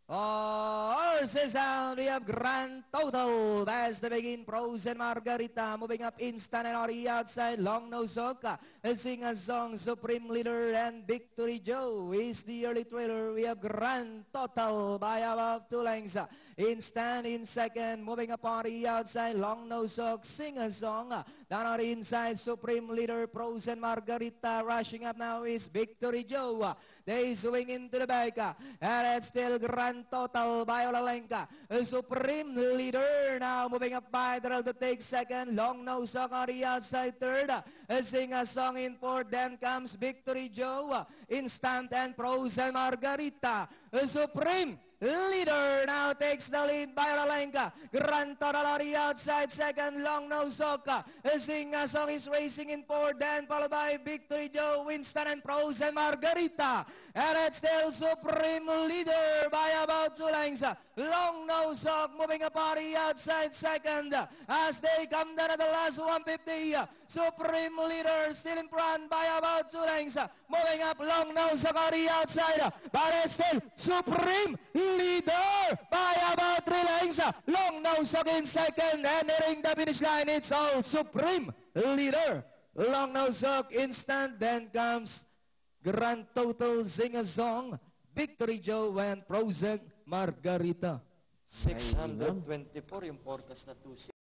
Horses out, we have grand total. That's the begin. Pros and Margarita moving up instant and on the outside. Long Nose Soka sing a song. Supreme Leader and Victory Joe is the early trailer. We have grand total by about 2 lengths. Instant in second, moving up on the outside. Long Nose Soka sing a song. Down on the inside, Supreme Leader, Pros and Margarita. Rushing up now is Victory Joe. They swing into the back. And it's still grand total by Olalenka. Supreme Leader now moving up by the to take second. Long Nose Soka on the outside third. Sing a song in fourth. Then comes Victory Joe. Instant and Pros and Margarita. Supreme Leader now takes the lead by Olalenka. Grand total on the outside second. Long Nose Soka. Sing a song is racing in fourth. Then followed by Victory Joe, Winston and Pros and Margarita. And it's still Supreme Leader by about 2 lengths. Long Nose Soka moving up on the outside second as they come down at the last 150. Supreme Leader still in front by about 2 lengths. Moving up Long Nose Soka on the outside. But it's still Supreme Leader by about 3 lengths. Long Nose Soka in second and nearing the finish line. It's all Supreme Leader. Long Nose Soka instant. Then comes Grand Total Sing a Song, Victory Joe and Pros and Margarita. 624 yung forecast na 2